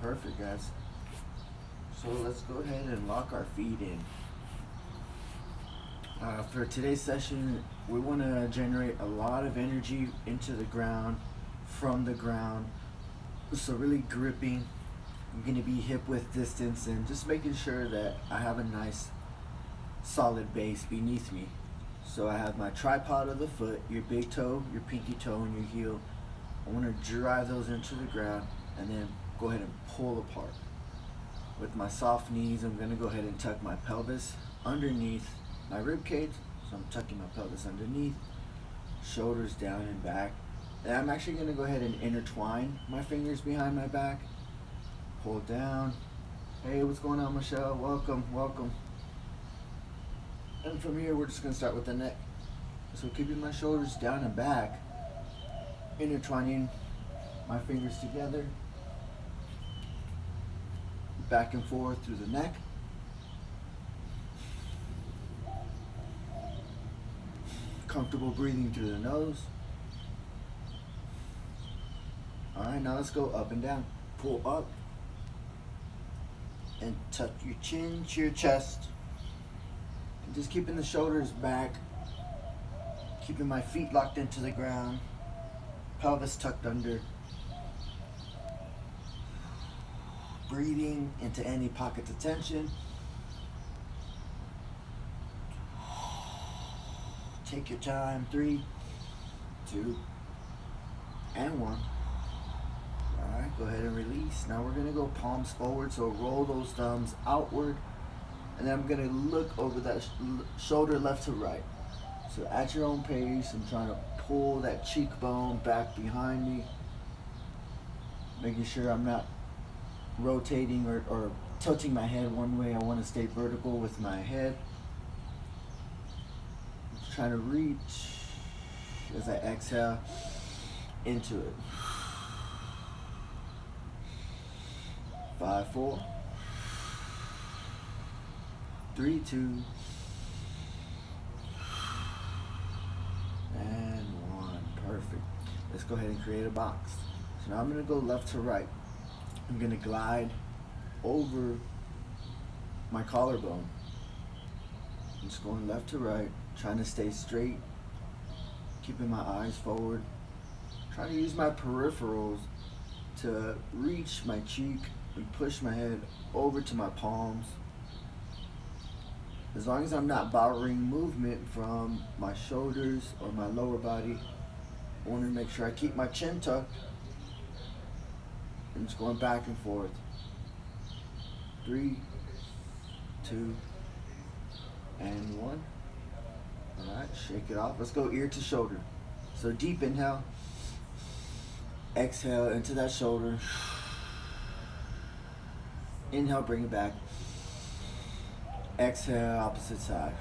Perfect, guys. So let's go ahead and lock our feet in. For today's session, we want to generate a lot of energy into the ground, from the ground. So really gripping. I'm going to be hip width distance and just making sure that I have a nice solid base beneath me. So I have my tripod of the foot, your big toe, your pinky toe, and your heel. I want to drive those into the ground and then go ahead and pull apart. With my soft knees, I'm going to go ahead and tuck my pelvis underneath my rib cage. So I'm tucking my pelvis underneath, shoulders down and back. And I'm actually going to go ahead and intertwine my fingers behind my back. Pull down. Hey, what's going on, Michelle? Welcome, welcome. And from here, we're just going to start with the neck. So keeping my shoulders down and back, intertwining my fingers together, back and forth through the neck. Comfortable breathing through the nose. All right, now let's go up and down. Pull up and tuck your chin to your chest. And just keeping the shoulders back, keeping my feet locked into the ground, pelvis tucked under. Breathing into any pockets of tension. Take your time. 3, 2, and 1. All right, go ahead and release. Now we're gonna go palms forward, so roll those thumbs outward, and then I'm gonna look over that shoulder left to right. So at your own pace, I'm trying to pull that cheekbone back behind me, making sure I'm not rotating or tilting my head one way. I want to stay vertical with my head. Just trying to reach as I exhale into it. 5, 4, 3, 2, and 1. Perfect. Let's go ahead and create a box. So now I'm going to go left to right. I'm going to glide over my collarbone. I'm just going left to right, trying to stay straight, keeping my eyes forward, trying to use my peripherals to reach my cheek and push my head over to my palms. As long as I'm not borrowing movement from my shoulders or my lower body, I want to make sure I keep my chin tucked. I'm just going back and forth. 3, 2, and 1. All right, shake it off. Let's go ear to shoulder. So deep inhale. Exhale into that shoulder. Inhale, bring it back. Exhale, opposite side.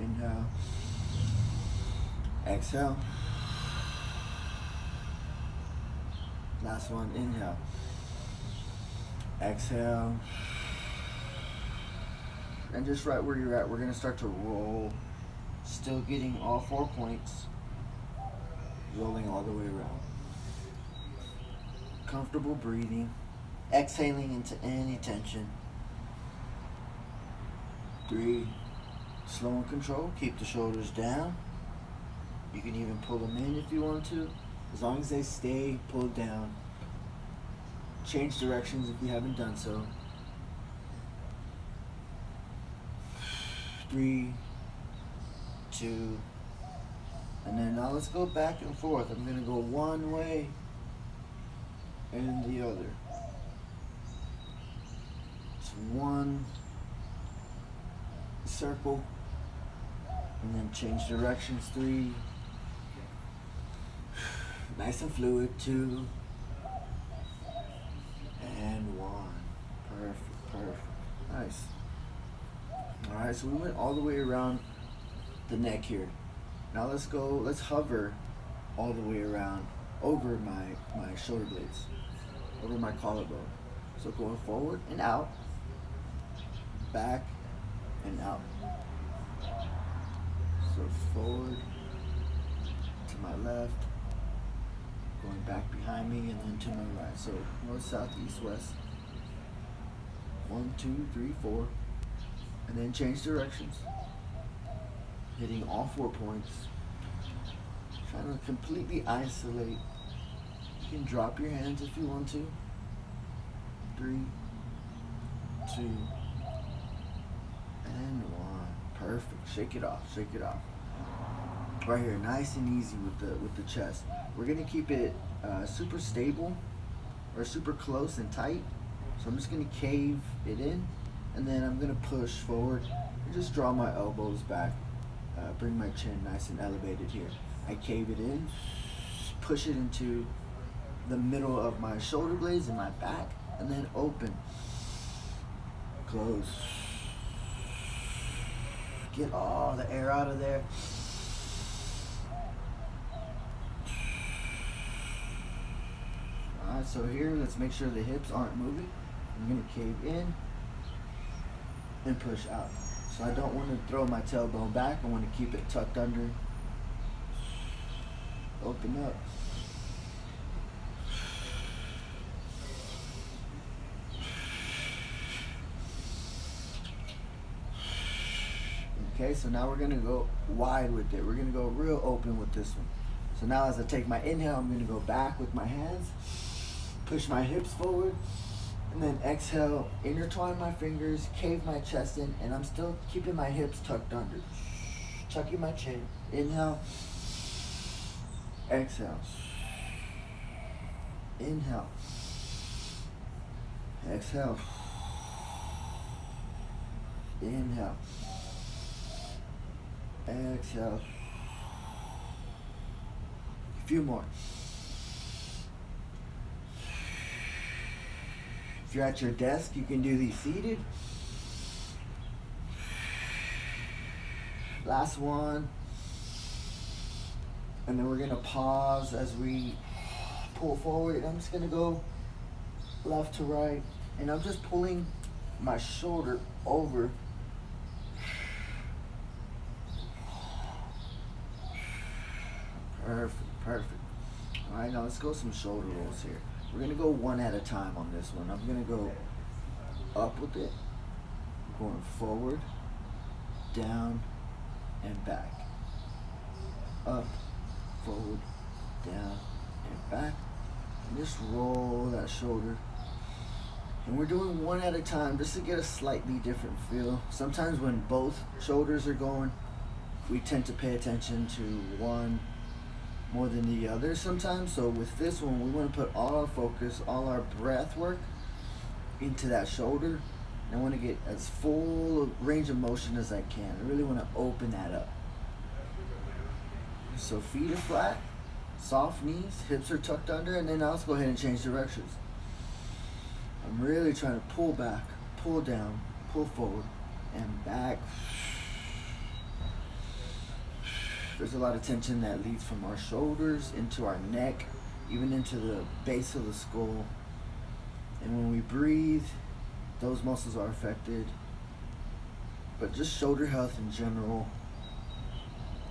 Inhale. Exhale. Last one, inhale. Exhale. And just right where you're at, we're gonna start to roll. Still getting all 4 points. Rolling all the way around. Comfortable breathing. Exhaling into any tension. 3. Slow and control. Keep the shoulders down. You can even pull them in if you want to. As long as they stay pulled down. Change directions if you haven't done so. 3, 2, and then now let's go back and forth. I'm gonna go one way and the other. It's one circle, and then change directions. 3, nice and fluid. 2, and 1. Perfect, perfect. Nice. Alright, so we went all the way around the neck here. Now let's hover all the way around over my shoulder blades, over my collarbone. So going forward and out, back and out. So forward to my left, Going back behind me and then to my right. So north, south, east, west. 1, 2, 3, 4. And then change directions. Hitting all 4 points. Trying to completely isolate. You can drop your hands if you want to. 3, 2, and 1. Perfect. Shake it off. Shake it off. Right here, nice and easy with the chest. We're gonna keep it super stable or super close and tight. So I'm just gonna cave it in, and then I'm gonna push forward and just draw my elbows back. Bring my chin nice and elevated here. I cave it in, push it into the middle of my shoulder blades and my back, and then open, close. Get all the air out of there. Alright, so here, let's make sure the hips aren't moving. I'm gonna cave in and push out. So I don't want to throw my tailbone back. I want to keep it tucked under. Open up. Okay, so now we're gonna go wide with it. We're gonna go real open with this one. So now as I take my inhale, I'm gonna go back with my hands, push my hips forward, and then exhale, intertwine my fingers, cave my chest in, and I'm still keeping my hips tucked under. Tucking my chin. Inhale, exhale. Inhale, exhale. Inhale, exhale. A few more. If you're at your desk, you can do these seated. Last one. And then we're gonna pause as we pull forward. I'm just gonna go left to right. And I'm just pulling my shoulder over. Perfect, perfect. All right, now let's go some shoulder rolls here. We're gonna go one at a time on this one. I'm gonna go up with it, going forward, down, and back. Up, forward, down, and back. And just roll that shoulder. And we're doing one at a time just to get a slightly different feel. Sometimes when both shoulders are going, we tend to pay attention to one more than the other sometimes. So with this one, we want to put all our focus, all our breath work into that shoulder. And I want to get as full range of motion as I can. I really want to open that up. So feet are flat, soft knees, hips are tucked under, and then now let's go ahead and change directions. I'm really trying to pull back, pull down, pull forward, and back. There's a lot of tension that leads from our shoulders into our neck, even into the base of the skull. And when we breathe, those muscles are affected. But just shoulder health in general,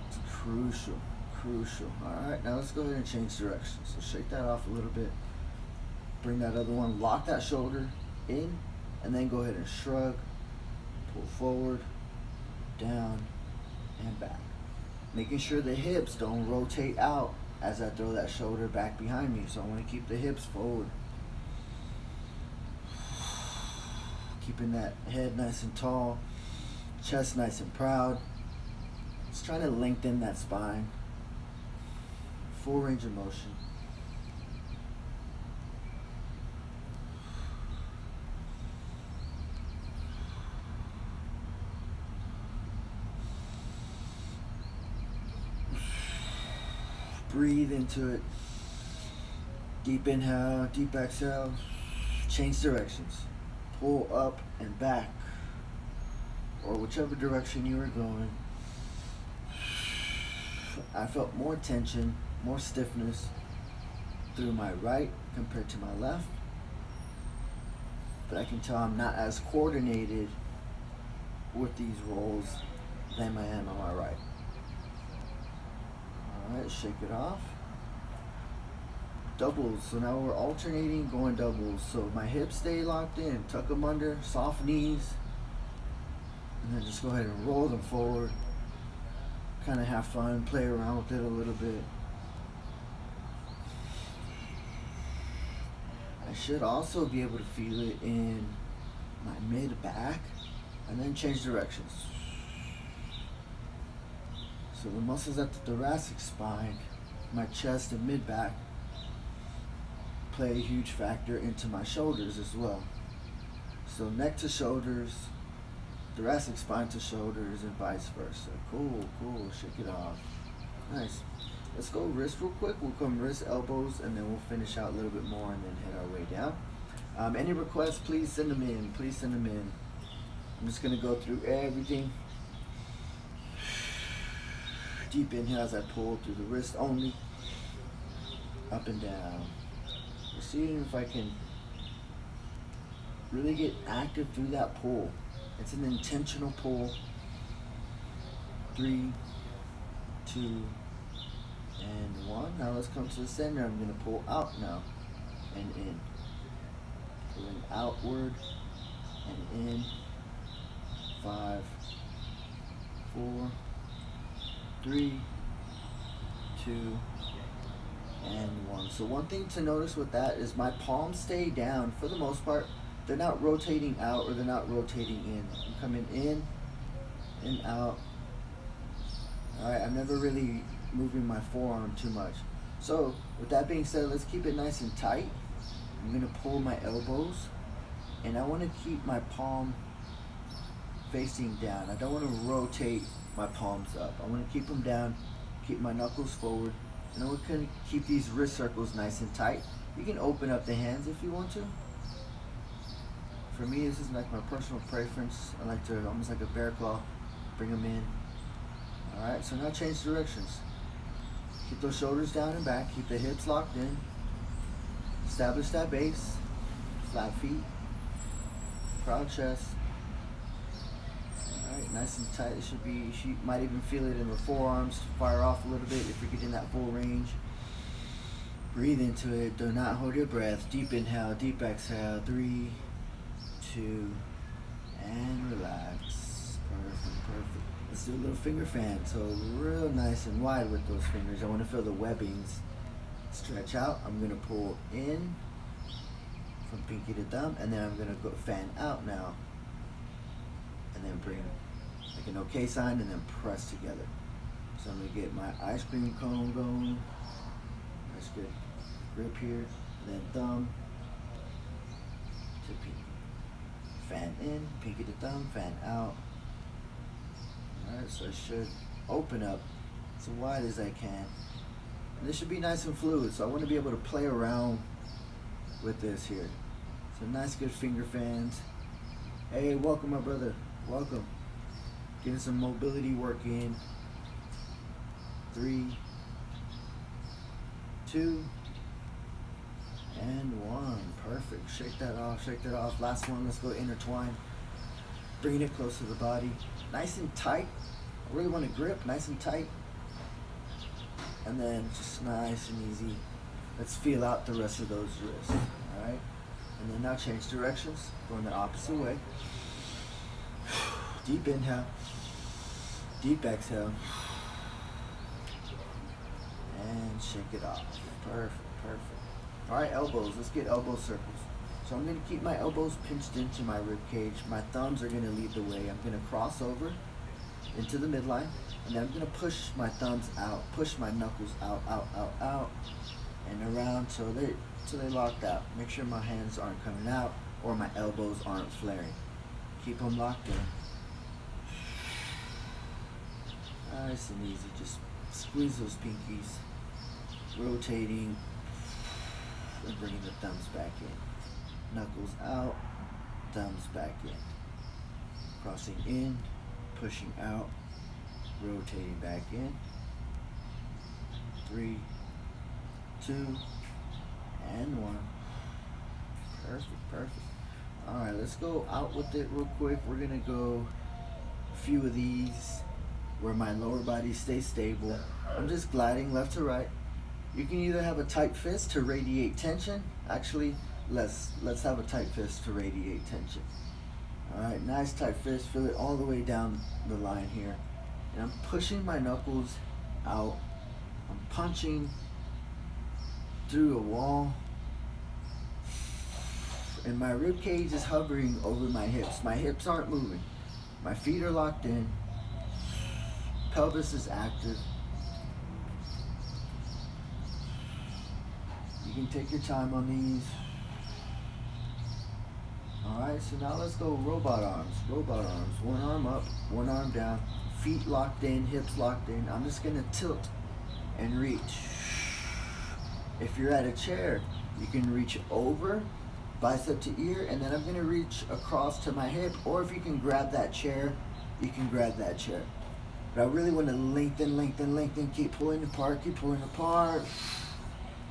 it's crucial, crucial. All right, now let's go ahead and change directions. So shake that off a little bit. Bring that other one, lock that shoulder in, and then go ahead and shrug, pull forward, down, and back. Making sure the hips don't rotate out as I throw that shoulder back behind me. So I want to keep the hips forward. Keeping that head nice and tall, chest nice and proud. Just trying to lengthen that spine. Full range of motion. Breathe into it. Deep inhale, deep exhale. Change directions. Pull up and back, or whichever direction you were going. I felt more tension, more stiffness through my right compared to my left. But I can tell I'm not as coordinated with these rolls than I am on my right. Alright, shake it off. doubles. So now we're alternating going doubles. So my hips stay locked in, tuck them under, soft knees, and then just go ahead and roll them forward. Kind of have fun, play around with it a little bit. I should also be able to feel it in my mid back, and then change directions. So the muscles at the thoracic spine, my chest and mid back, play a huge factor into my shoulders as well. So neck to shoulders, thoracic spine to shoulders, and vice versa. Cool, shake it off. Nice. Let's go wrist real quick. We'll come wrist, elbows, and then we'll finish out a little bit more and then head our way down. Any requests, please send them in. I'm just going to go through everything. Deep inhale as I pull through the wrist only. Up and down. Seeing if I can really get active through that pull. It's an intentional pull. 3, 2, and 1. Now let's come to the center. I'm going to pull out now and in. Pulling outward and in. 5, 4, 3, 2, and 1. So one thing to notice with that is my palms stay down for the most part. They're not rotating out or they're not rotating in. I'm coming in and out. Alright, I'm never really moving my forearm too much. So with that being said, let's keep it nice and tight. I'm going to pull my elbows, and I want to keep my palm facing down. I don't want to rotate my palms up. I want to keep them down, keep my knuckles forward, and we're going to keep these wrist circles nice and tight. You can open up the hands if you want to. For me, this is like my personal preference. I like to, almost like a bear claw, bring them in. Alright, so now change directions. Keep those shoulders down and back, keep the hips locked in. Establish that base, flat feet, proud chest. Alright, nice and tight. It should be, you might even feel it in the forearms, fire off a little bit if you're getting that full range. Breathe into it, do not hold your breath. Deep inhale, deep exhale, 3, 2, and relax. Perfect. Let's do a little finger fan. So real nice and wide with those fingers. I want to feel the webbings stretch out. I'm going to pull in from pinky to thumb, and then I'm going to go fan out now. And then bring like an okay sign, and then press together. So I'm going to get my ice cream cone going. Nice good grip here. Then thumb to pinky. Fan in, pinky to thumb, fan out. Alright, so I should open up as wide as I can. And this should be nice and fluid, so I want to be able to play around with this here. So nice good finger fans. Hey, welcome my brother, welcome. Getting some mobility work in. 3, 2, and 1. Perfect. Shake that off. Last one, let's go intertwine. Bring it close to the body. Nice and tight. I really want to grip, nice and tight. And then just nice and easy. Let's feel out the rest of those wrists. Alright? And then now change directions. Going the opposite way. Deep inhale. Deep exhale. And shake it off. Perfect. Alright, elbows. Let's get elbow circles. So I'm going to keep my elbows pinched into my rib cage. My thumbs are going to lead the way. I'm going to cross over into the midline. And then I'm going to push my thumbs out. Push my knuckles out. And around till they locked out. Make sure my hands aren't coming out or my elbows aren't flaring. Keep them locked in. Nice and easy. Just squeeze those pinkies. Rotating. And bringing the thumbs back in. Knuckles out, thumbs back in. Crossing in, pushing out, rotating back in. 3, 2, and 1. Perfect. Alright, let's go out with it real quick. We're gonna go a few of these where my lower body stays stable. I'm just gliding left to right. You can either have a tight fist to radiate tension. Actually, let's have a tight fist to radiate tension. All right, nice tight fist. Feel it all the way down the line here. And I'm pushing my knuckles out. I'm punching through a wall. And my rib cage is hovering over my hips. My hips aren't moving. My feet are locked in. Pelvis is active. You can take your time on these. Alright, so now let's go robot arms. Robot arms. One arm up, one arm down. Feet locked in, hips locked in. I'm just going to tilt and reach. If you're at a chair, you can reach over, bicep to ear, and then I'm going to reach across to my hip. Or if you can grab that chair, you can grab that chair. But I really want to lengthen, lengthen, lengthen. Keep pulling apart,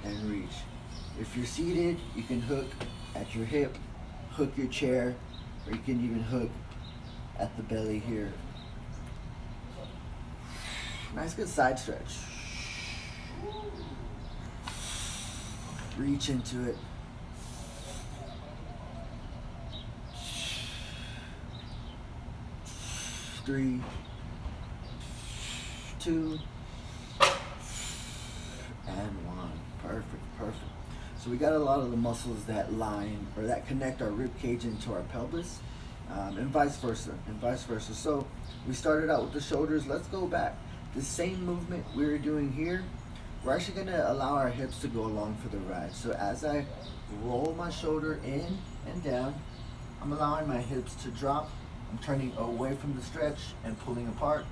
and reach. If you're seated, you can hook at your hip, hook your chair, or you can even hook at the belly here. Nice good side stretch. Reach into it. Three, two, and one. Perfect, perfect. So we got a lot of the muscles that line or that connect our rib cage into our pelvis, and vice versa, So we started out with the shoulders. Let's go back. The same movement we were doing here, we're actually going to allow our hips to go along for the ride. So as I roll my shoulder in and down, I'm allowing my hips to drop. I'm turning away from the stretch and pulling apart.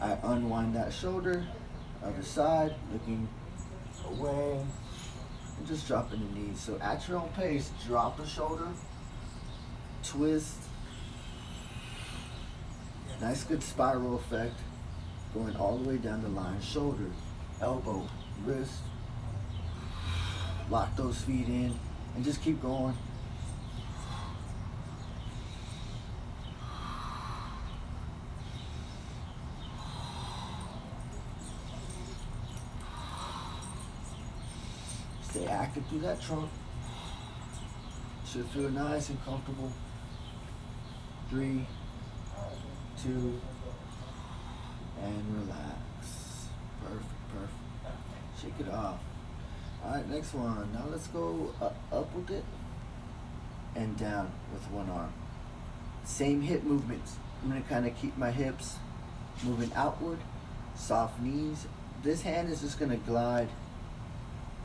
I unwind that shoulder, other side, looking away, and just dropping the knees. So at your own pace, drop the shoulder, twist. Nice good spiral effect, going all the way down the line. Shoulder, elbow, wrist. Lock those feet in, and just keep going. Stay active through that trunk. Should feel nice and comfortable. 3, 2, and relax. Perfect. Shake it off. Alright, next one. Now let's go up with it and down with one arm. Same hip movements. I'm going to kind of keep my hips moving outward. Soft knees. This hand is just going to glide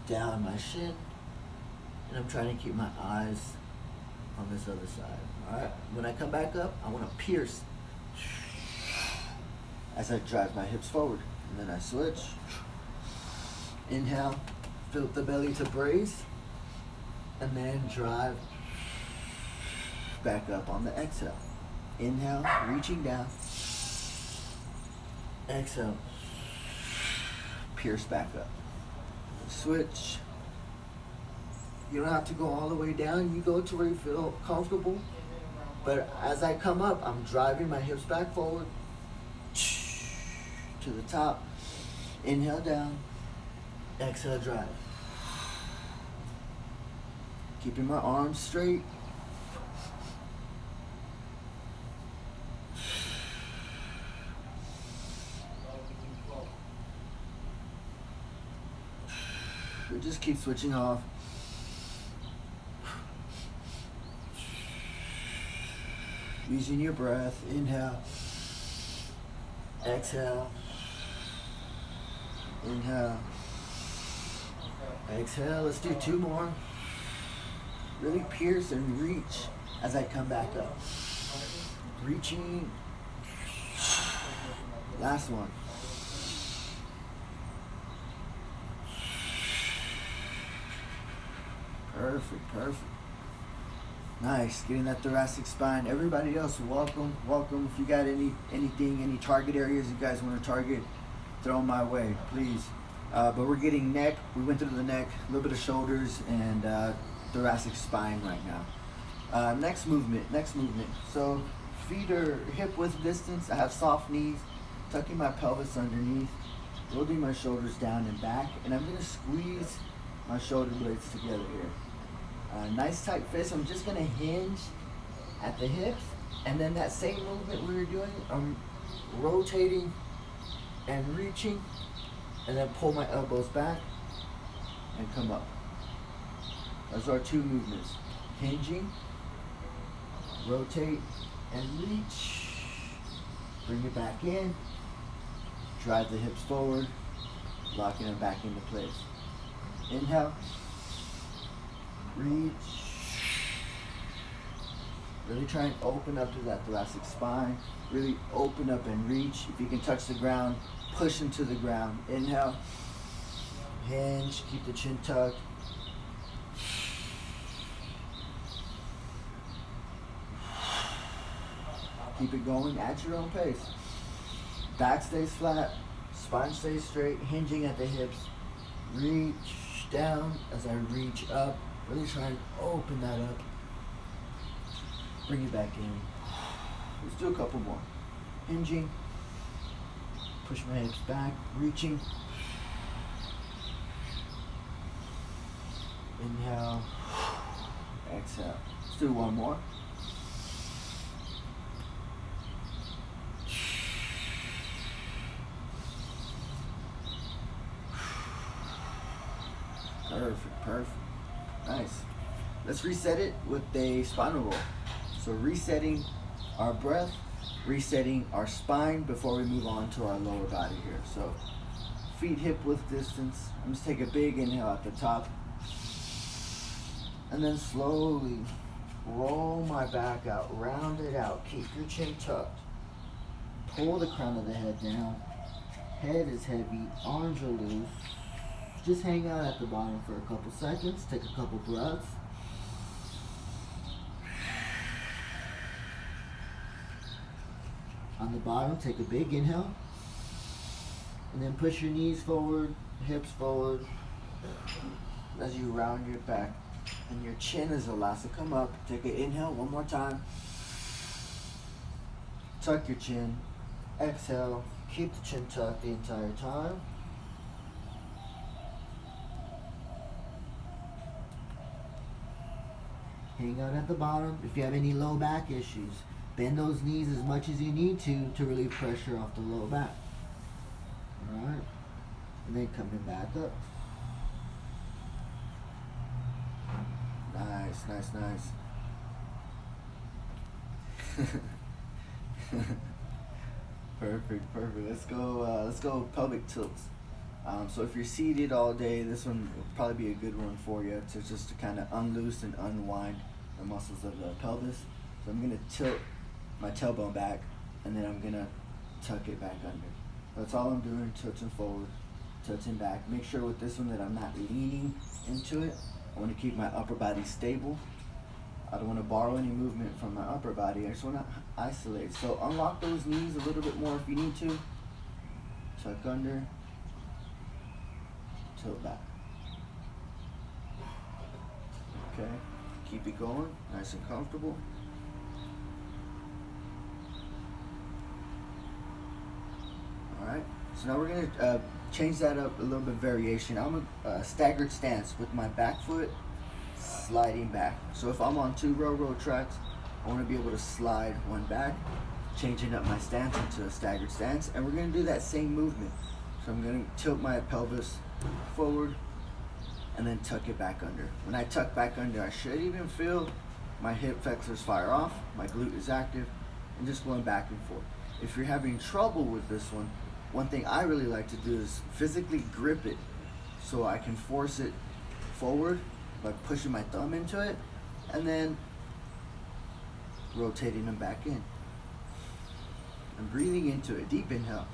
down my shin, and I'm trying to keep my eyes on this other side. Alright, when I come back up, I want to pierce as I drive my hips forward, and then I switch. Inhale, fill the belly to brace, and then drive back up on the exhale. Inhale, reaching down. Exhale, pierce back up. Switch. You don't have to go all the way down. You go to where you feel comfortable. But as I come up, I'm driving my hips back forward to the top. Inhale down. Exhale, drive. Keeping my arms straight. Just keep switching off. Using your breath. Inhale. Exhale. Inhale. Exhale. Let's do 2 more. Really pierce and reach as I come back up. Reaching. Last one. Perfect. Nice, getting that thoracic spine. Everybody else, welcome. If you got any target areas you guys want to target, throw them my way, please. But we're getting neck. We went through the neck, a little bit of shoulders, and thoracic spine right now. Next movement. So feet are hip width distance. I have soft knees, tucking my pelvis underneath. Loading my shoulders down and back, and I'm gonna squeeze my shoulder blades together here. Nice tight fist. I'm just gonna hinge at the hips, and then that same movement we were doing, I'm rotating and reaching, and then pull my elbows back and come up. Those are two movements. Hinging, rotate, and reach. Bring it back in. Drive the hips forward, locking them back into place. Inhale, reach. Really try and open up to that thoracic spine. Really open up and reach. If you can touch the ground, push into the ground. Inhale, hinge, keep the chin tucked. Keep it going at your own pace. Back stays flat, spine stays straight, hinging at the hips. Reach down as I reach up. Really try and open that up. Bring it back in. Let's do a couple more. Hinging. Push my hips back, reaching. Inhale. Exhale. Let's do one more. Perfect. Nice. Let's reset it with a spinal roll. So resetting our breath, resetting our spine before we move on to our lower body here. So feet hip width distance. I'm just take a big inhale at the top. And then slowly roll my back out, round it out. Keep your chin tucked. Pull the crown of the head down. Head is heavy, arms are loose. Just hang out at the bottom for a couple seconds. Take a couple breaths. On the bottom, take a big inhale. And then push your knees forward, hips forward. As you round your back. And your chin is the last to come up. Take an inhale one more time. Tuck your chin. Exhale. Keep the chin tucked the entire time. Hang out at the bottom. If you have any low back issues, bend those knees as much as you need to relieve pressure off the low back. Alright? And then coming back up. Nice. Perfect. Let's go pelvic tilts. So if you're seated all day, this one will probably be a good one for you to kind of unloose and unwind the muscles of the pelvis. So I'm gonna tilt my tailbone back, and then I'm gonna tuck it back under. That's all I'm doing, tilting forward, tilting back. Make sure with this one that I'm not leaning into it. I want to keep my upper body stable. I don't want to borrow any movement from my upper body. I just want to isolate. So unlock those knees a little bit more if you need to. Tuck under. Tilt back. Okay. Keep it going. Nice and comfortable. Alright. So now we're going to change that up a little bit variation. I'm a staggered stance with my back foot sliding back. So if I'm on two railroad tracks, I want to be able to slide one back, changing up my stance into a staggered stance. And we're going to do that same movement. So I'm going to tilt my pelvis forward and then tuck it back under. When I tuck back under, I should even feel my hip flexors fire off, my glute is active, and just going back and forth. If you're having trouble with this one thing I really like to do is physically grip it so I can force it forward by pushing my thumb into it and then rotating them back in. And breathing into it. Deep inhale.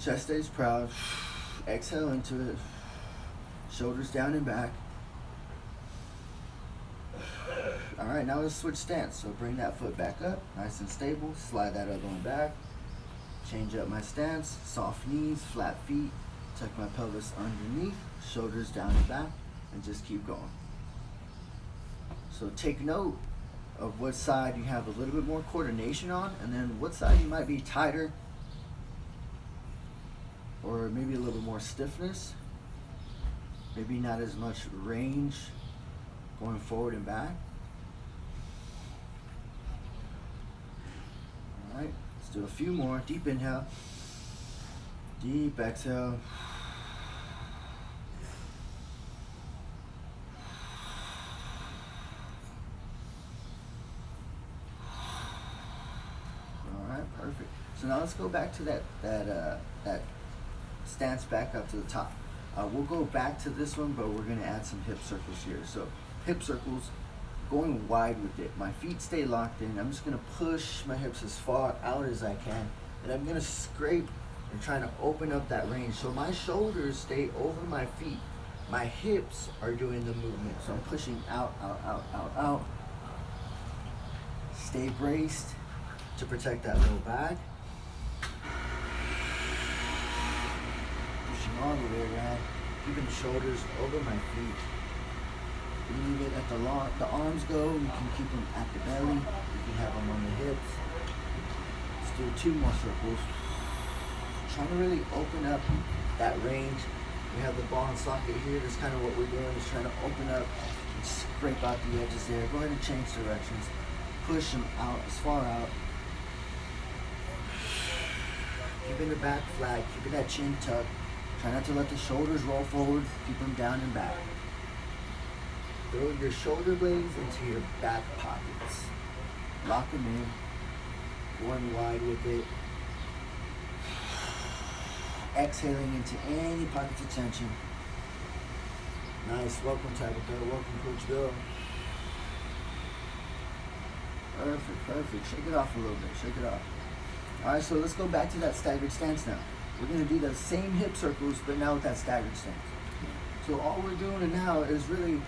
Chest stays proud. Exhale into it. Shoulders down and back. Alright, now let's switch stance. So bring that foot back up, nice and stable. Slide that other one back. Change up my stance. Soft knees, flat feet. Tuck my pelvis underneath. Shoulders down and back. And just keep going. So take note of what side you have a little bit more coordination on, and then what side you might be tighter or maybe a little more stiffness, maybe not as much range going forward and back. All right, let's do a few more. Deep inhale, deep exhale. Perfect. So now let's go back to that stance back up to the top. We'll go back to this one, but we're going to add some hip circles here. So hip circles, going wide with it. My feet stay locked in. I'm just going to push my hips as far out as I can, and I'm going to scrape and trying to open up that range. So my shoulders stay over my feet. My hips are doing the movement. So I'm pushing out, out, out, out, out. Stay braced to protect that low back. Pushing all the way around, keeping the shoulders over my feet. Leave it at the arms go. You can keep them at the belly. You can have them on the hips. Let's do 2 more circles. Trying to really open up that range. We have the ball and socket here. That's kind of what we're doing, is trying to open up and scrape out the edges there. Go ahead and change directions. Push them out, as far out. Keeping the back flat, keeping that chin tucked. Try not to let the shoulders roll forward. Keep them down and back. Throw your shoulder blades into your back pockets. Lock them in. Going wide with it. Exhaling into any pockets of tension. Nice. Welcome, Tabitha. Welcome, Coach Bill. Perfect, perfect. Shake it off a little bit. Shake it off. All right, so let's go back to that staggered stance now. We're going to do the same hip circles, but now with that staggered stance. So all we're doing now is really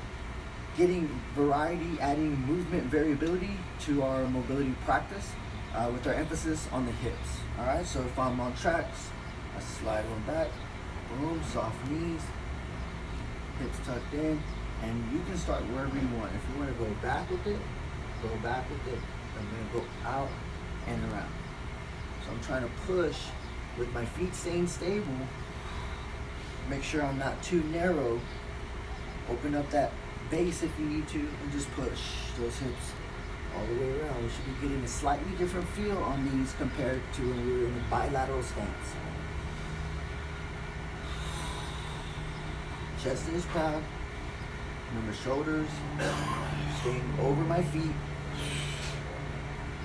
getting variety, adding movement variability to our mobility practice with our emphasis on the hips. All right, so if I'm on tracks, I slide one back, boom, soft knees, hips tucked in, and you can start wherever you want. If you want to go back with it, go back with it. I'm going to go out and around. So I'm trying to push with my feet staying stable. Make sure I'm not too narrow. Open up that base if you need to, and just push those hips all the way around. We should be getting a slightly different feel on these compared to when we were in a bilateral stance. Chest is proud. Remember, shoulders staying over my feet.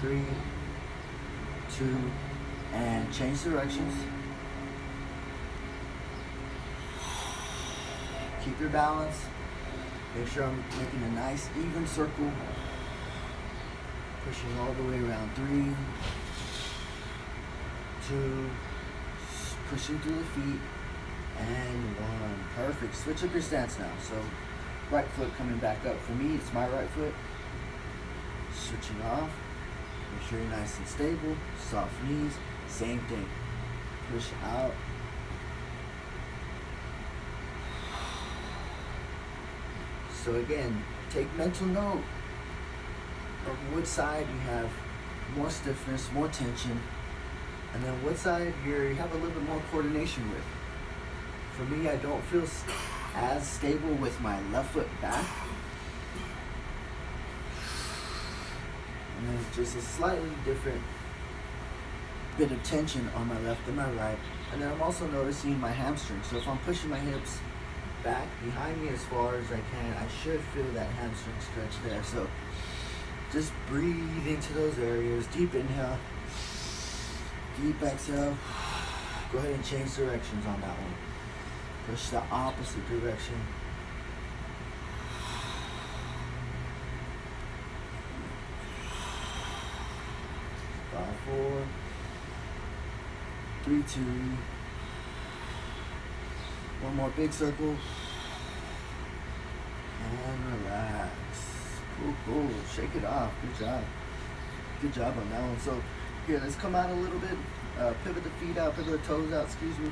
3, 2, and change directions. Keep your balance. Make sure I'm making a nice even circle. Pushing all the way around. 3, 2, pushing through the feet, and 1. Perfect. Switch up your stance now. So right foot coming back up. For me, it's my right foot. Switching off. Make sure you're nice and stable. Soft knees. Same thing. Push out. So again, take mental note of what side you have more stiffness, more tension, and then what side you have a little bit more coordination with. For me, I don't feel as stable with my left foot back. And then just a slightly different bit of tension on my left and my right. And then I'm also noticing my hamstrings. So if I'm pushing my hips back behind me as far as I can, I should feel that hamstring stretch there. So just breathe into those areas. Deep inhale, deep exhale. Go ahead and change directions on that one. Push the opposite direction. 5, 4, 3, 2. One more big circle. And relax. Cool, cool. Shake it off. Good job. Good job on that one. So here, let's come out a little bit. Pivot the feet out, pivot the toes out, excuse me.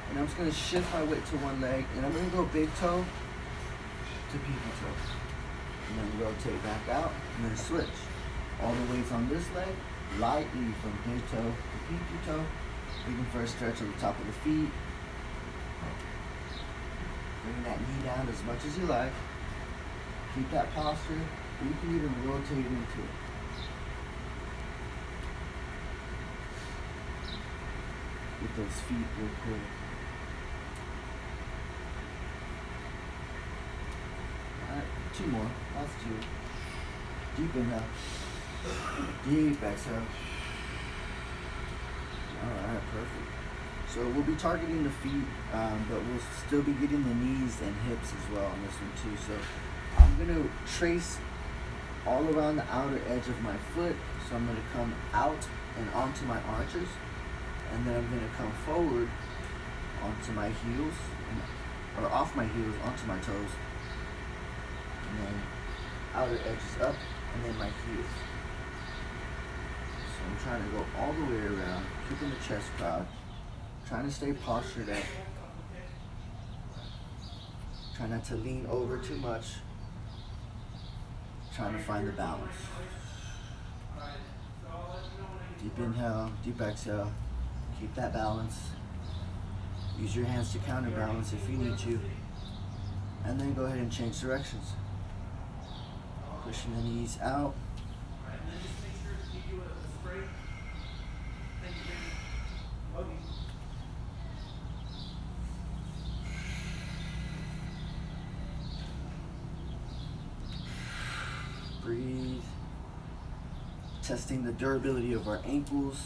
And I'm just going to shift my weight to one leg. And I'm going to go big toe to pinky toe. And then rotate back out. And then switch. All the weights on this leg. Lightly from big toe to pinky toe. We can first stretch at the top of the feet. Bring that knee down as much as you like. Keep that posture. You can even rotate into it. With those feet real quick. Alright, 2 more. That's 2. Deep inhale. Deep exhale. Alright, perfect. So we'll be targeting the feet, but we'll still be getting the knees and hips as well on this one too. So I'm going to trace all around the outer edge of my foot. So I'm going to come out and onto my arches. And then I'm going to come forward onto my heels, or off my heels onto my toes. And then outer edges up, and then my heels. So I'm trying to go all the way around, keeping the chest proud. Trying to stay postured up. Try not to lean over too much. Trying to find the balance. Deep inhale, deep exhale. Keep that balance. Use your hands to counterbalance if you need to. And then go ahead and change directions. Pushing the knees out. Breathe. Testing the durability of our ankles.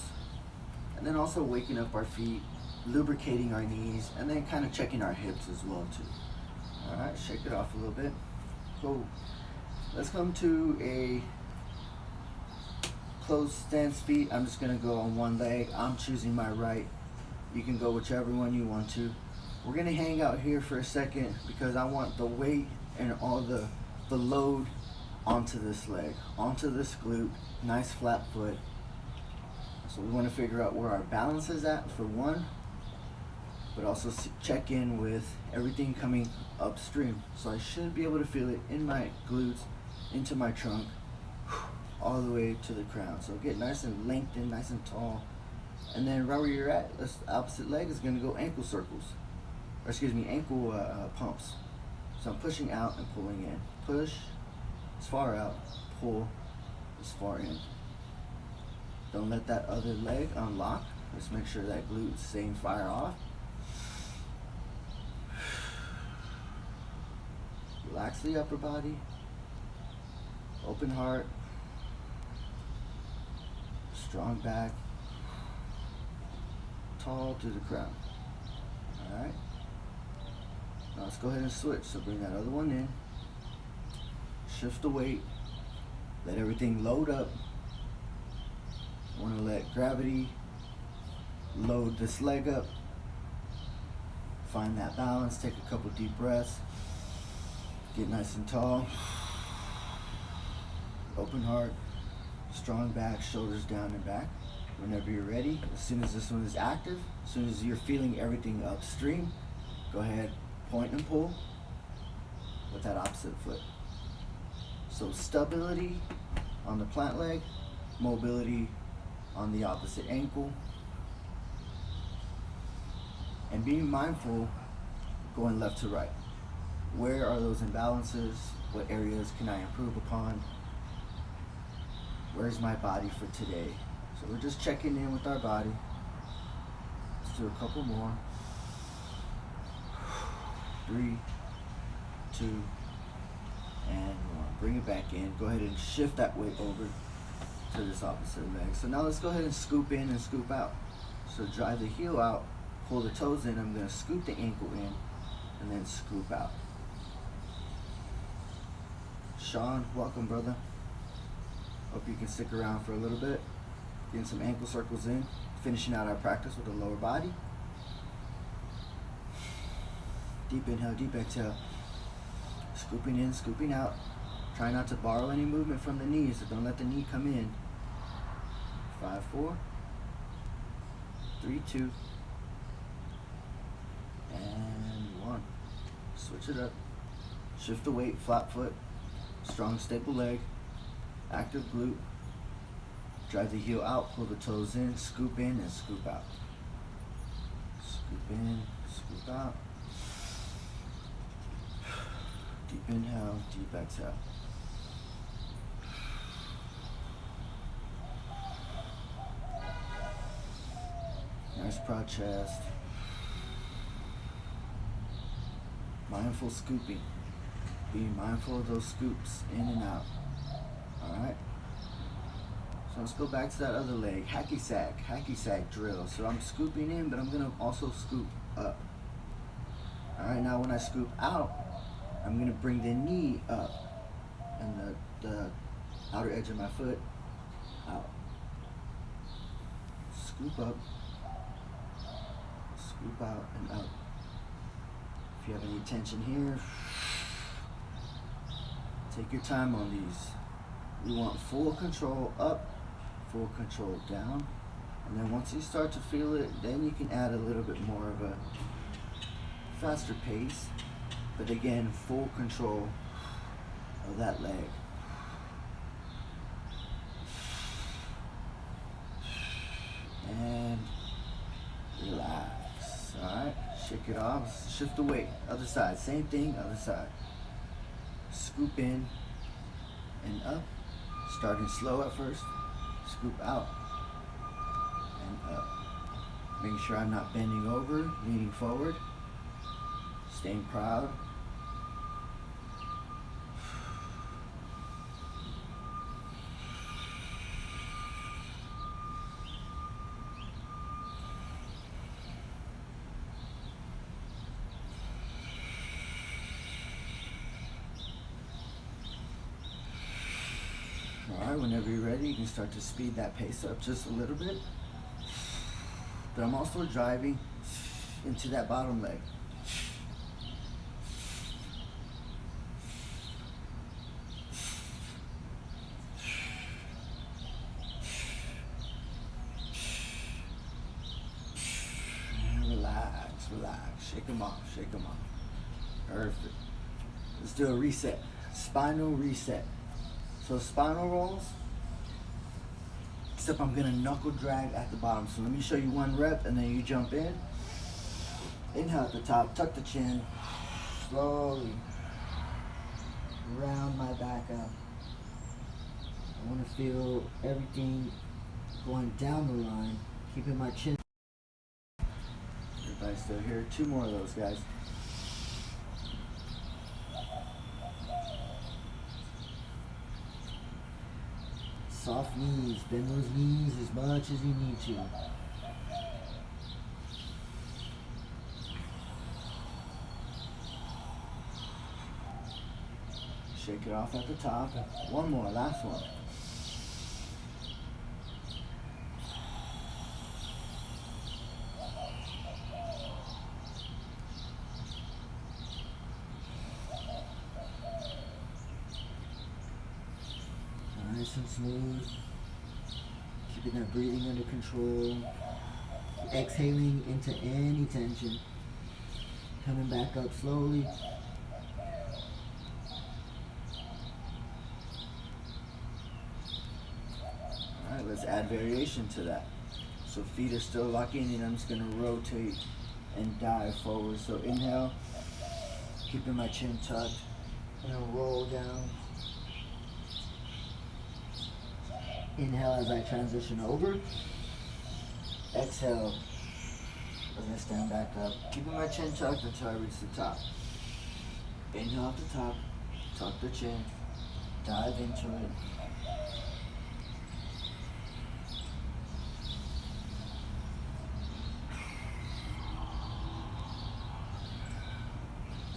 And then also waking up our feet, lubricating our knees, and then kind of checking our hips as well too. All right, shake it off a little bit. Cool. Let's come to a closed stance feet. I'm just gonna go on one leg. I'm choosing my right. You can go whichever one you want to. We're gonna hang out here for a second because I want the weight and all the load onto this leg, onto this glute, nice flat foot. So we want to figure out where our balance is at for one, but also check in with everything coming upstream. So I should be able to feel it in my glutes, into my trunk, all the way to the crown. So get nice and lengthened, nice and tall. And then right where you're at, the opposite leg is going to go ankle circles, or excuse me, ankle pumps. So I'm pushing out and pulling in. Push as far out, pull as far in. Don't let that other leg unlock. Just make sure that glute is staying fire off. Relax the upper body. Open heart. Strong back. Tall to the crown. Alright? Now let's go ahead and switch. So bring that other one in. Shift the weight. Let everything load up. I want to let gravity load this leg up. Find that balance. Take a couple deep breaths. Get nice and tall. Open heart. Strong back, shoulders down and back. Whenever you're ready, as soon as this one is active, as soon as you're feeling everything upstream, go ahead, point and pull with that opposite foot. So stability on the plant leg, mobility on the opposite ankle, and being mindful going left to right. Where are those imbalances? What areas can I improve upon? Where's my body for today? So we're just checking in with our body. Let's do a couple more. 3, 2, and 1. Bring it back in. Go ahead and shift that weight over to this opposite leg. So now let's go ahead and scoop in and scoop out. So drive the heel out, pull the toes in. I'm going to scoop the ankle in and then scoop out. Sean, welcome, brother. Hope you can stick around for a little bit. Getting some ankle circles in. Finishing out our practice with the lower body. Deep inhale, deep exhale. Scooping in, scooping out. Try not to borrow any movement from the knees, so don't let the knee come in. 5, 4, 3, 2, and 1. Switch it up. Shift the weight, flat foot, strong stable leg, active glute. Drive the heel out, pull the toes in, scoop in and scoop out. Scoop in, scoop out. Deep inhale, deep exhale. Nice broad chest. Mindful scooping. Being mindful of those scoops in and out. Alright? So let's go back to that other leg. Hacky sack drill. So I'm scooping in, but I'm going to also scoop up. Alright, now when I scoop out, I'm going to bring the knee up and the outer edge of my foot out. Scoop up, scoop out and up. If you have any tension here, take your time on these. We want full control up, full control down. And then once you start to feel it, then you can add a little bit more of a faster pace. But again, full control of that leg. And relax. Alright, shake it off. Shift the weight. Other side. Same thing, other side. Scoop in and up. Starting slow at first. Scoop out and up. Making sure I'm not bending over, leaning forward. Staying proud. Alright, whenever you're ready, you can start to speed that pace up just a little bit. But I'm also driving into that bottom leg. Relax, shake them off, shake them off. Perfect. Let's do a reset, spinal reset. So spinal rolls, except I'm gonna knuckle drag at the bottom. So let me show you one rep and then you jump in. Inhale at the top, tuck the chin, slowly round my back up. I wanna feel everything going down the line, keeping my chin. Everybody still here? Two more of those, guys. Soft knees. Bend those knees as much as you need to. Shake it off at the top. One more, last one. Nice and smooth. Keeping that breathing under control. Exhaling into any tension. Coming back up slowly. Alright, let's add variation to that. So feet are still locking and I'm just going to rotate and dive forward. So inhale, keeping my chin tucked, and roll down. Inhale as I transition over. Exhale as I stand back up. Keeping my chin tucked until I reach the top. Inhale at the top, tuck the chin, dive into it.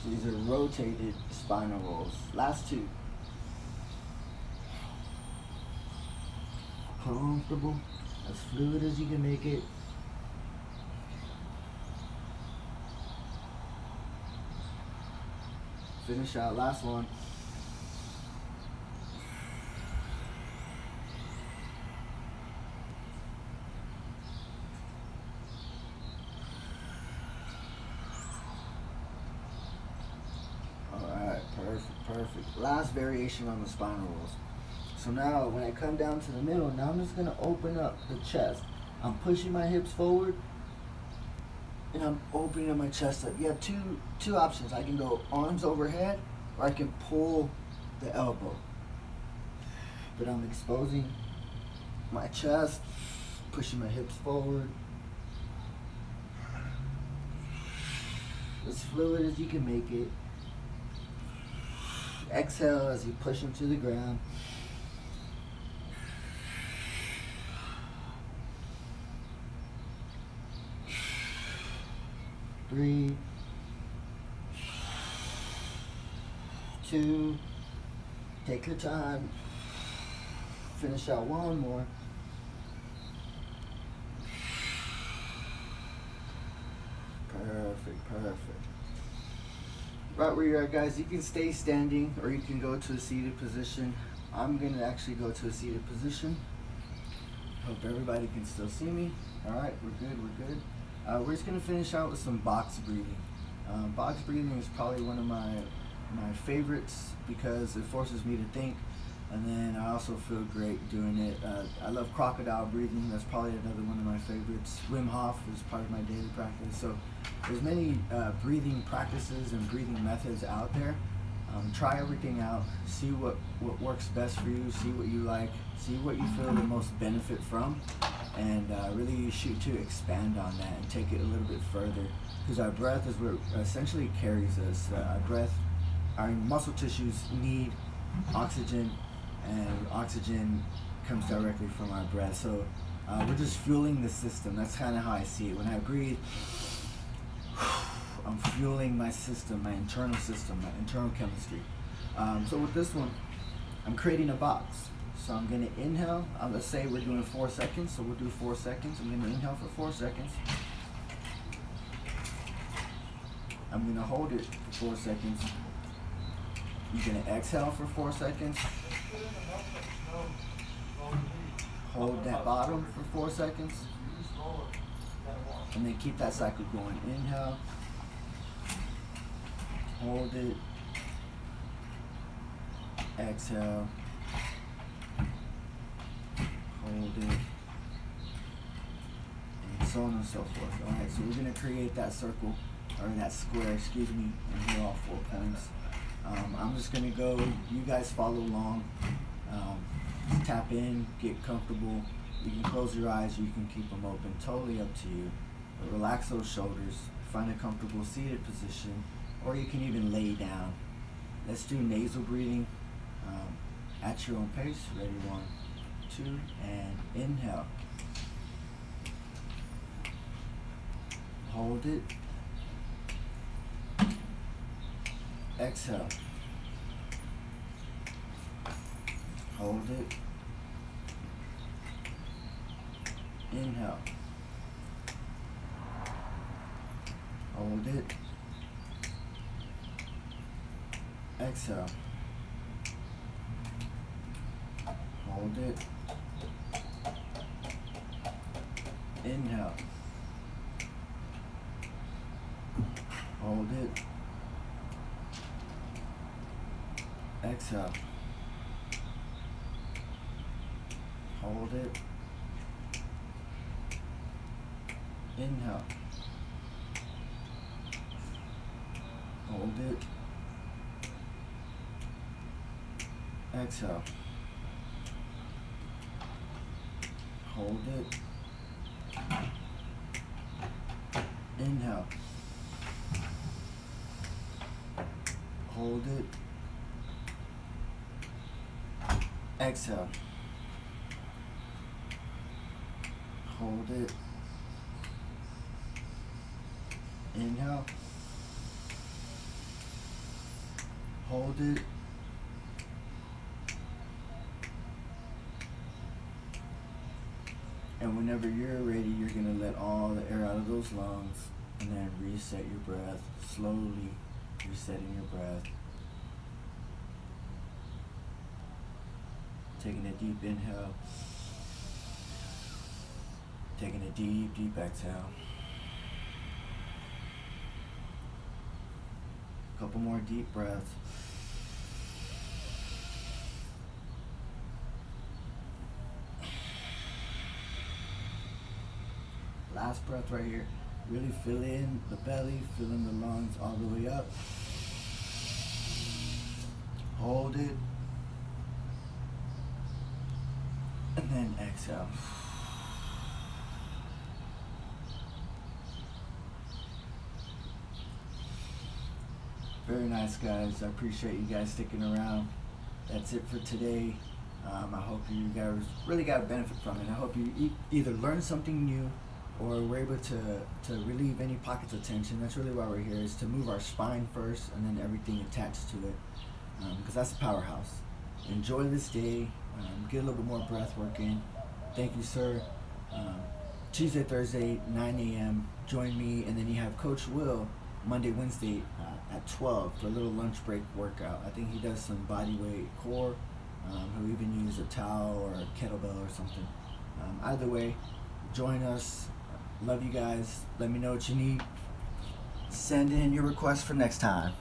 So these are rotated spinal rolls. Last two. Comfortable, as fluid as you can make it. Finish out, last one. Alright, perfect. Last variation on the spinal rolls. So now when I come down to the middle, now I'm just going to open up the chest. I'm pushing my hips forward and I'm opening up my chest up. You have two options. I can go arms overhead or I can pull the elbow. But I'm exposing my chest, pushing my hips forward. As fluid as you can make it. Exhale as you push them to the ground. Three, two, take your time. Finish out one more. Perfect, perfect. Right where you're at, guys, you can stay standing or you can go to a seated position. I'm gonna actually go to a seated position. Hope everybody can still see me. All right, we're good, we're good. We're just gonna finish out with some box breathing. Box breathing is probably one of my favorites because it forces me to think, and then I also feel great doing it. I love crocodile breathing. That's probably another one of my favorites. Wim Hof is part of my daily practice. So there's many breathing practices and breathing methods out there. Try everything out. See what works best for you. See what you like. See what you feel the most benefit from, and really shoot to expand on that and take it a little bit further. Because our breath is what essentially carries us. Our breath, our muscle tissues need oxygen, and oxygen comes directly from our breath. So we're just fueling the system. That's kind of how I see it. When I breathe, I'm fueling my system, my internal chemistry. So with this one, I'm creating a box. So I'm gonna inhale. Let's say we're doing 4 seconds, so we'll do 4 seconds. I'm gonna inhale for 4 seconds. I'm gonna hold it for 4 seconds. You're gonna exhale for 4 seconds. Hold that bottom for 4 seconds. And then keep that cycle going. Inhale. Hold it. Exhale. Hold it. And so on and so forth. Alright, so we're going to create that circle, or that square, excuse me, and hit all 4 points. I'm just going to go, you guys follow along. Just tap in, get comfortable. You can close your eyes, you can keep them open, totally up to you. But relax those shoulders, find a comfortable seated position, or you can even lay down. Let's do nasal breathing at your own pace. Ready, 1, 2, and inhale. Hold it. Exhale. Hold it. Inhale. Hold it. Exhale. Hold it. Inhale. Hold it. Exhale. Hold it. Inhale. Hold it. Exhale. Hold it. Inhale. Hold it. Exhale. Hold it. Inhale. Hold it. And whenever you're ready, you're going to let all the air out of those lungs and then reset your breath, slowly resetting your breath. Taking a deep inhale. Taking a deep, deep exhale. A couple more deep breaths. Last breath right here. Really fill in the belly, fill in the lungs all the way up. hold it, and then exhale. Very nice, guys. I appreciate you guys sticking around. That's it for today. I hope you guys really got a benefit from it. I hope you either learned something new or were able to relieve any pockets of tension. That's really why we're here, is to move our spine first and then everything attached to it, because that's the powerhouse. Enjoy this day. Get a little bit more breath work in. Thank you, sir. Tuesday, Thursday, 9 a.m. Join me, and then you have Coach Will Monday, Wednesday at 12 for a little lunch break workout. I think he does some body weight core. He'll even use a towel or a kettlebell or something. Either way, join us. Love you guys. Let me know what you need. Send in your requests for next time.